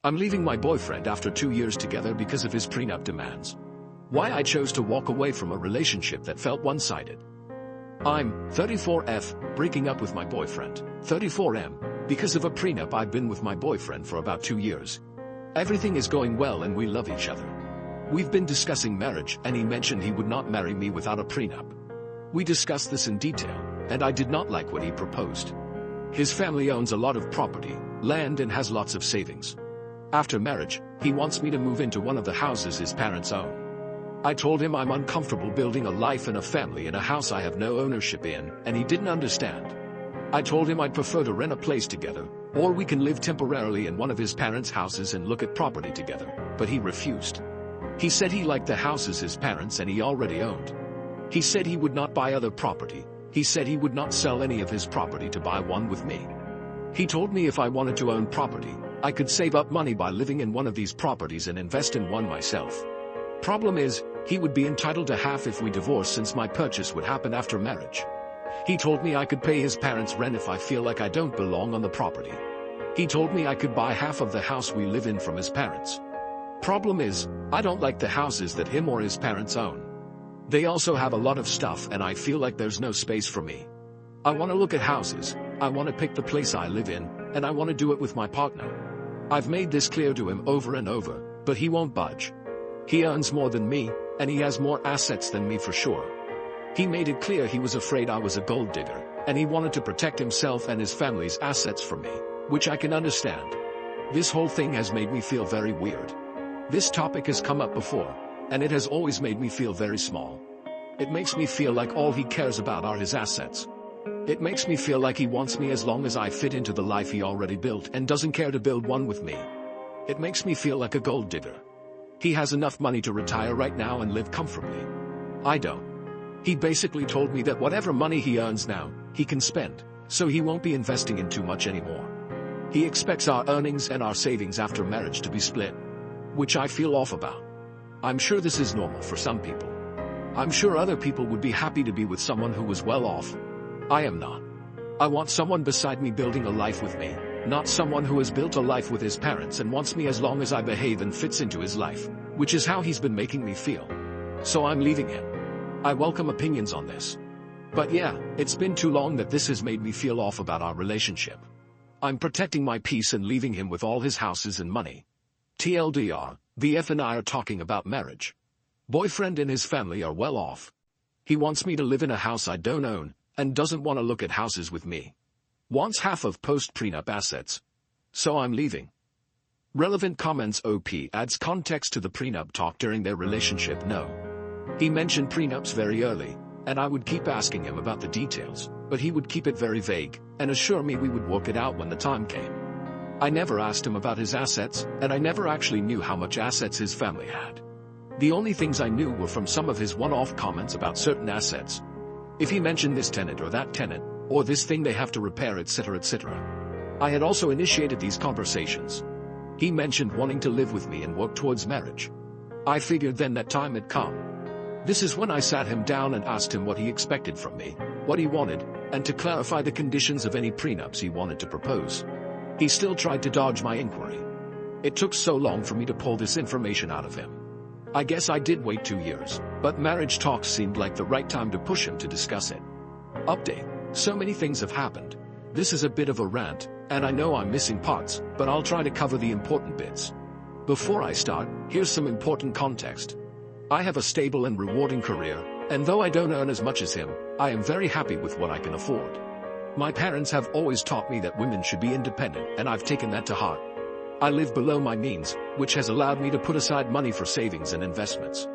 I'm leaving my boyfriend after 2 years together because of his prenup demands. Why I chose to walk away from a relationship that felt one-sided. I'm 34F, breaking up with my boyfriend. 34M, because of a prenup. I've been with my boyfriend for about 2 years. Everything is going well and we love each other. We've been discussing marriage and he mentioned he would not marry me without a prenup. We discussed this in detail, and I did not like what he proposed. His family owns a lot of property, land, and has lots of savings. After marriage, he wants me to move into one of the houses his parents own. I told him I'm uncomfortable building a life and a family in a house I have no ownership in, and he didn't understand. I told him I'd prefer to rent a place together, or we can live temporarily in one of his parents' houses and look at property together, but he refused. He said he liked the houses his parents and he already owned. He said he would not buy other property. He said he would not sell any of his property to buy one with me. He told me if I wanted to own property, I could save up money by living in one of these properties and invest in one myself. Problem is, he would be entitled to half if we divorced since my purchase would happen after marriage. He told me I could pay his parents' rent if I feel like I don't belong on the property. He told me I could buy half of the house we live in from his parents. Problem is, I don't like the houses that him or his parents own. They also have a lot of stuff and I feel like there's no space for me. I want to look at houses, I want to pick the place I live in, and I want to do it with my partner. I've made this clear to him over and over, but he won't budge. He earns more than me, and he has more assets than me for sure. He made it clear he was afraid I was a gold digger, and he wanted to protect himself and his family's assets from me, which I can understand. This whole thing has made me feel very weird. This topic has come up before, and it has always made me feel very small. It makes me feel like all he cares about are his assets. It makes me feel like he wants me as long as I fit into the life he already built and doesn't care to build one with me. It makes me feel like a gold digger. He has enough money to retire right now and live comfortably. I don't. He basically told me that whatever money he earns now, he can spend, so he won't be investing in too much anymore. He expects our earnings and our savings after marriage to be split, which I feel off about. I'm sure this is normal for some people. I'm sure other people would be happy to be with someone who was well off. I am not. I want someone beside me building a life with me, not someone who has built a life with his parents and wants me as long as I behave and fits into his life, which is how he's been making me feel. So I'm leaving him. I welcome opinions on this. But yeah, it's been too long that this has made me feel off about our relationship. I'm protecting my peace and leaving him with all his houses and money. TLDR, VF and I are talking about marriage. Boyfriend and his family are well off. He wants me to live in a house I don't own, and doesn't want to look at houses with me. Wants half of post-prenup assets. So I'm leaving. Relevant comments. OP adds context to the prenup talk during their relationship. No. He mentioned prenups very early, and I would keep asking him about the details, but he would keep it very vague, and assure me we would work it out when the time came. I never asked him about his assets, and I never actually knew how much assets his family had. The only things I knew were from some of his one-off comments about certain assets. If he mentioned this tenant or that tenant, or this thing they have to repair, etc., etc. I had also initiated these conversations. He mentioned wanting to live with me and work towards marriage. I figured then that time had come. This is when I sat him down and asked him what he expected from me, what he wanted, and to clarify the conditions of any prenups he wanted to propose. He still tried to dodge my inquiry. It took so long for me to pull this information out of him. I guess I did wait 2 years, but marriage talks seemed like the right time to push him to discuss it. Update. So many things have happened. This is a bit of a rant, and I know I'm missing parts, but I'll try to cover the important bits. Before I start, here's some important context. I have a stable and rewarding career, and though I don't earn as much as him, I am very happy with what I can afford. My parents have always taught me that women should be independent, and I've taken that to heart. I live below my means, which has allowed me to put aside money for savings and investments.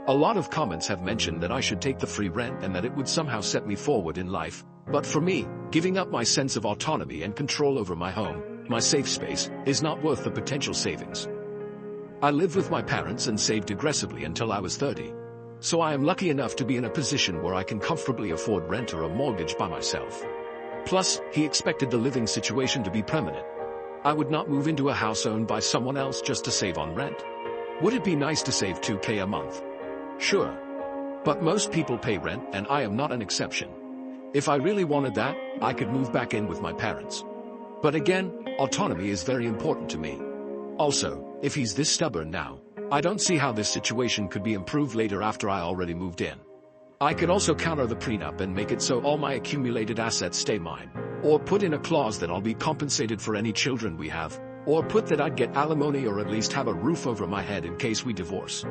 A lot of comments have mentioned that I should take the free rent and that it would somehow set me forward in life, but for me, giving up my sense of autonomy and control over my home, my safe space, is not worth the potential savings. I lived with my parents and saved aggressively until I was 30. So I am lucky enough to be in a position where I can comfortably afford rent or a mortgage by myself. Plus, he expected the living situation to be permanent. I would not move into a house owned by someone else just to save on rent. Would it be nice to save $2,000 a month? Sure. But most people pay rent, and I am not an exception. If I really wanted that, I could move back in with my parents. But again, autonomy is very important to me. Also, if he's this stubborn now, I don't see how this situation could be improved later after I already moved in. I could also counter the prenup and make it so all my accumulated assets stay mine, or put in a clause that I'll be compensated for any children we have, or put that I'd get alimony or at least have a roof over my head in case we divorce.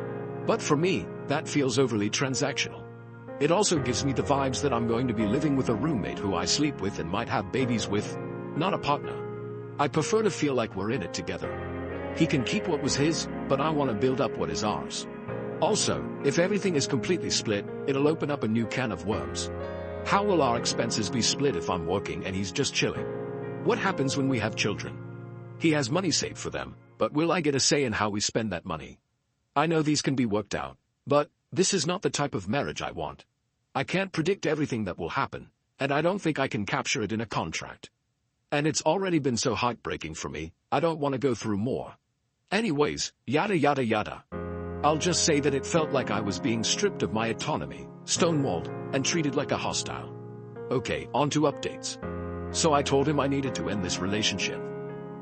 But for me, that feels overly transactional. It also gives me the vibes that I'm going to be living with a roommate who I sleep with and might have babies with, not a partner. I prefer to feel like we're in it together. He can keep what was his, but I want to build up what is ours. Also, if everything is completely split, it'll open up a new can of worms. How will our expenses be split if I'm working and he's just chilling? What happens when we have children? He has money saved for them, but will I get a say in how we spend that money? I know these can be worked out, but this is not the type of marriage I want. I can't predict everything that will happen, and I don't think I can capture it in a contract. And it's already been so heartbreaking for me, I don't want to go through more. Anyways, yada yada yada. I'll just say that it felt like I was being stripped of my autonomy, stonewalled, and treated like a hostile. Okay, on to updates. So I told him I needed to end this relationship.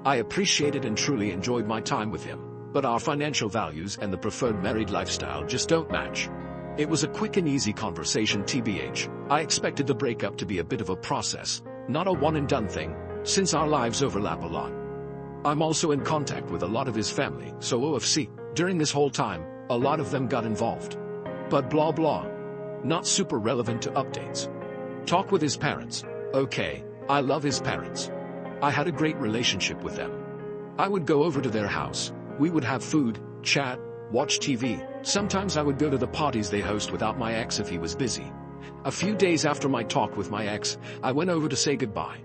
I appreciated and truly enjoyed my time with him, but our financial values and the preferred married lifestyle just don't match. It was a quick and easy conversation TBH. I expected the breakup to be a bit of a process, not a one-and-done thing, since our lives overlap a lot. I'm also in contact with a lot of his family, so OFC, during this whole time, a lot of them got involved. But blah blah. Not super relevant to updates. Talk with his parents. Okay, I love his parents. I had a great relationship with them. I would go over to their house, we would have food, chat, watch TV, sometimes I would go to the parties they host without my ex if he was busy. A few days after my talk with my ex, I went over to say goodbye.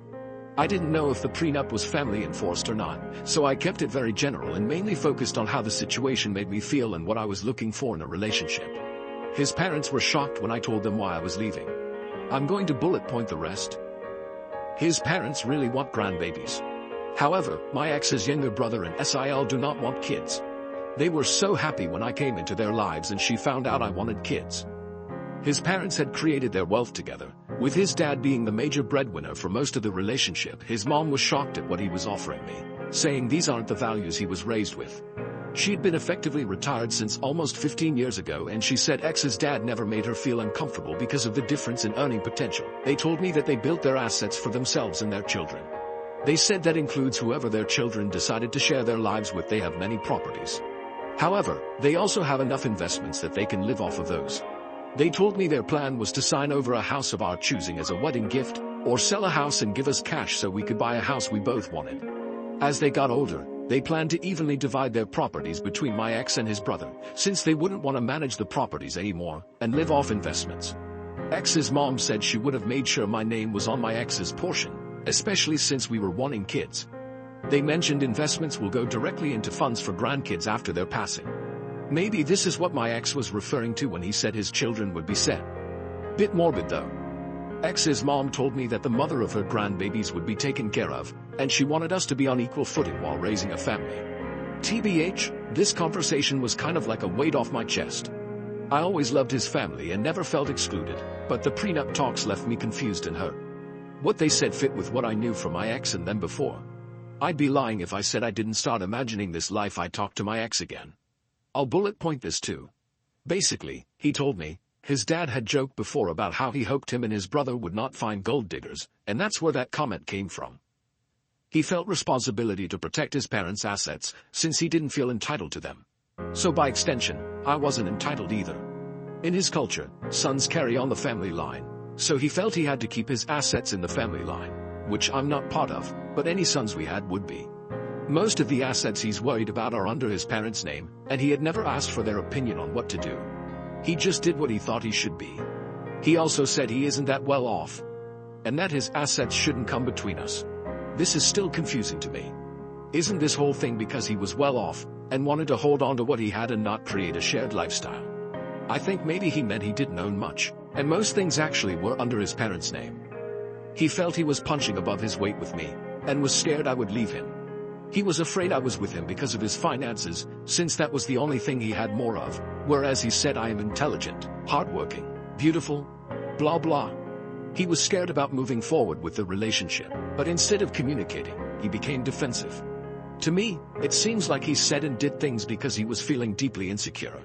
I didn't know if the prenup was family enforced or not, so I kept it very general and mainly focused on how the situation made me feel and what I was looking for in a relationship. His parents were shocked when I told them why I was leaving. I'm going to bullet point the rest. His parents really want grandbabies. However, my ex's younger brother and SIL do not want kids. They were so happy when I came into their lives and she found out I wanted kids. His parents had created their wealth together, with his dad being the major breadwinner for most of the relationship. His mom was shocked at what he was offering me, saying these aren't the values he was raised with. She'd been effectively retired since almost 15 years ago, and she said ex's dad never made her feel uncomfortable because of the difference in earning potential. They told me that they built their assets for themselves and their children. They said that includes whoever their children decided to share their lives with. They have many properties. However, they also have enough investments that they can live off of those. They told me their plan was to sign over a house of our choosing as a wedding gift, or sell a house and give us cash so we could buy a house we both wanted. As they got older, they planned to evenly divide their properties between my ex and his brother, since they wouldn't want to manage the properties anymore, and live off investments. Ex's mom said she would have made sure my name was on my ex's portion, especially since we were wanting kids. They mentioned investments will go directly into funds for grandkids after their passing. Maybe this is what my ex was referring to when he said his children would be set. Bit morbid though. Ex's mom told me that the mother of her grandbabies would be taken care of, and she wanted us to be on equal footing while raising a family. TBH, this conversation was kind of like a weight off my chest. I always loved his family and never felt excluded, but the prenup talks left me confused and hurt. What they said fit with what I knew from my ex and them before. I'd be lying if I said I didn't start imagining this life I talked to my ex again. I'll bullet point this too. Basically, he told me, his dad had joked before about how he hoped him and his brother would not find gold diggers, and that's where that comment came from. He felt responsibility to protect his parents' assets, since he didn't feel entitled to them. So by extension, I wasn't entitled either. In his culture, sons carry on the family line, so he felt he had to keep his assets in the family line, which I'm not part of, but any sons we had would be. Most of the assets he's worried about are under his parents' name, and he had never asked for their opinion on what to do. He just did what he thought he should be. He also said he isn't that well off, and that his assets shouldn't come between us. This is still confusing to me. Isn't this whole thing because he was well off, and wanted to hold on to what he had and not create a shared lifestyle? I think maybe he meant he didn't own much, and most things actually were under his parents' name. He felt he was punching above his weight with me, and was scared I would leave him. He was afraid I was with him because of his finances, since that was the only thing he had more of, whereas he said I am intelligent, hardworking, beautiful, blah blah. He was scared about moving forward with the relationship, but instead of communicating, he became defensive. To me, it seems like he said and did things because he was feeling deeply insecure.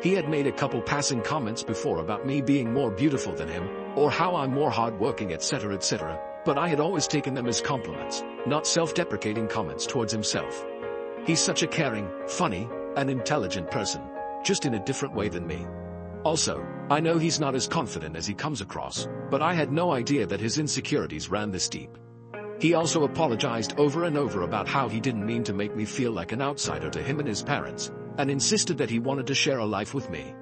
He had made a couple passing comments before about me being more beautiful than him, or how I'm more hardworking, etc., etc., but I had always taken them as compliments, not self-deprecating comments towards himself. He's such a caring, funny, and intelligent person, just in a different way than me. Also, I know he's not as confident as he comes across, but I had no idea that his insecurities ran this deep. He also apologized over and over about how he didn't mean to make me feel like an outsider to him and his parents, and insisted that he wanted to share a life with me.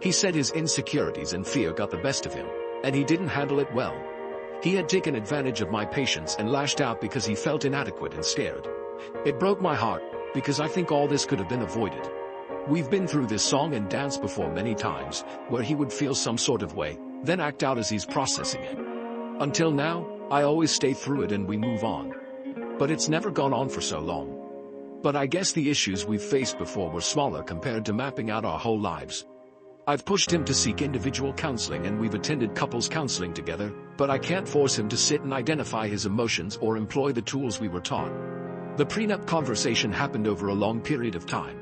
He said his insecurities and fear got the best of him, and he didn't handle it well. He had taken advantage of my patience and lashed out because he felt inadequate and scared. It broke my heart, because I think all this could have been avoided. We've been through this song and dance before many times, where he would feel some sort of way, then act out as he's processing it. Until now, I always stay through it and we move on. But it's never gone on for so long. But I guess the issues we've faced before were smaller compared to mapping out our whole lives. I've pushed him to seek individual counseling and we've attended couples counseling together, but I can't force him to sit and identify his emotions or employ the tools we were taught. The prenup conversation happened over a long period of time.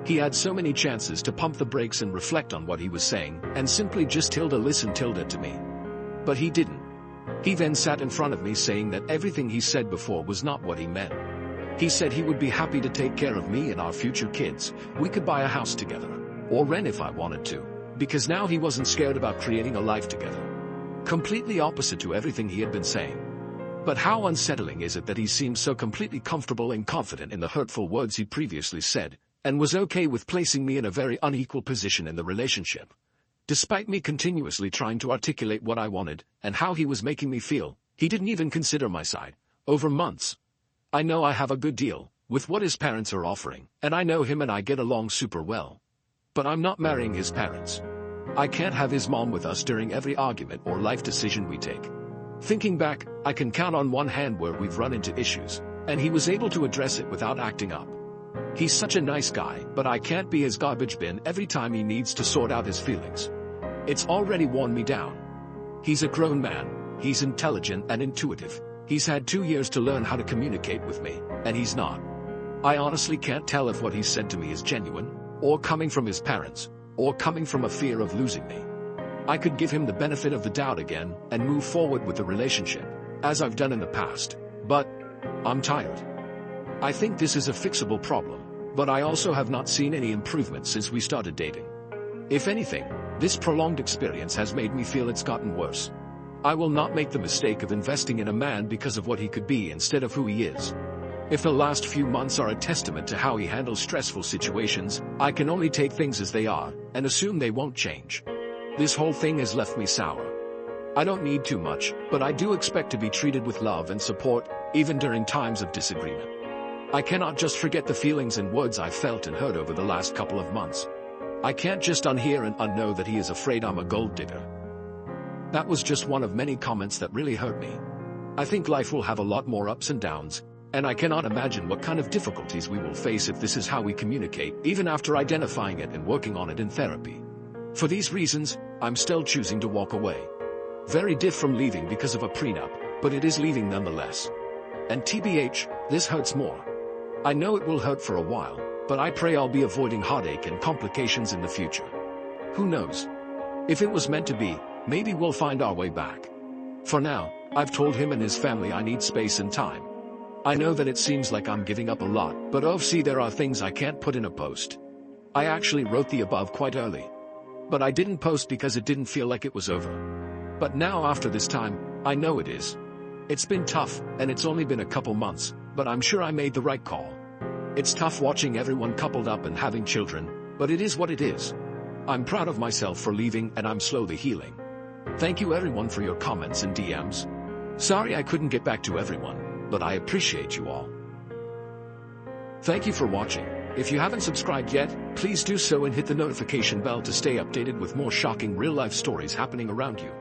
He had so many chances to pump the brakes and reflect on what he was saying, and simply just listen to me. But he didn't. He then sat in front of me saying that everything he said before was not what he meant. He said he would be happy to take care of me and our future kids, we could buy a house together, or rent if I wanted to, because now he wasn't scared about creating a life together. Completely opposite to everything he had been saying. But how unsettling is it that he seems so completely comfortable and confident in the hurtful words he previously said, and was okay with placing me in a very unequal position in the relationship. Despite me continuously trying to articulate what I wanted, and how he was making me feel, he didn't even consider my side, over months. I know I have a good deal, with what his parents are offering, and I know him and I get along super well. But I'm not marrying his parents. I can't have his mom with us during every argument or life decision we take. Thinking back, I can count on one hand where we've run into issues, and he was able to address it without acting up. He's such a nice guy, but I can't be his garbage bin every time he needs to sort out his feelings. It's already worn me down. He's a grown man, he's intelligent and intuitive. He's had 2 years to learn how to communicate with me, and he's not. I honestly can't tell if what he said to me is genuine, or coming from his parents, or coming from a fear of losing me. I could give him the benefit of the doubt again, and move forward with the relationship, as I've done in the past, but I'm tired. I think this is a fixable problem, but I also have not seen any improvement since we started dating. If anything, this prolonged experience has made me feel it's gotten worse. I will not make the mistake of investing in a man because of what he could be instead of who he is. If the last few months are a testament to how he handles stressful situations, I can only take things as they are, and assume they won't change. This whole thing has left me sour. I don't need too much, but I do expect to be treated with love and support, even during times of disagreement. I cannot just forget the feelings and words I felt and heard over the last couple of months. I can't just unhear and unknow that he is afraid I'm a gold digger. That was just one of many comments that really hurt me. I think life will have a lot more ups and downs, and I cannot imagine what kind of difficulties we will face if this is how we communicate, even after identifying it and working on it in therapy. For these reasons, I'm still choosing to walk away. Very diff from leaving because of a prenup, but it is leaving nonetheless. And TBH, this hurts more. I know it will hurt for a while, but I pray I'll be avoiding heartache and complications in the future. Who knows? If it was meant to be, maybe we'll find our way back. For now, I've told him and his family I need space and time. I know that it seems like I'm giving up a lot, but there are things I can't put in a post. I actually wrote the above quite early. But I didn't post because it didn't feel like it was over. But now after this time, I know it is. It's been tough, and it's only been a couple months, but I'm sure I made the right call. It's tough watching everyone coupled up and having children, but it is what it is. I'm proud of myself for leaving and I'm slowly healing. Thank you everyone for your comments and DMs. Sorry I couldn't get back to everyone, but I appreciate you all. Thank you for watching. If you haven't subscribed yet, please do so and hit the notification bell to stay updated with more shocking real-life stories happening around you.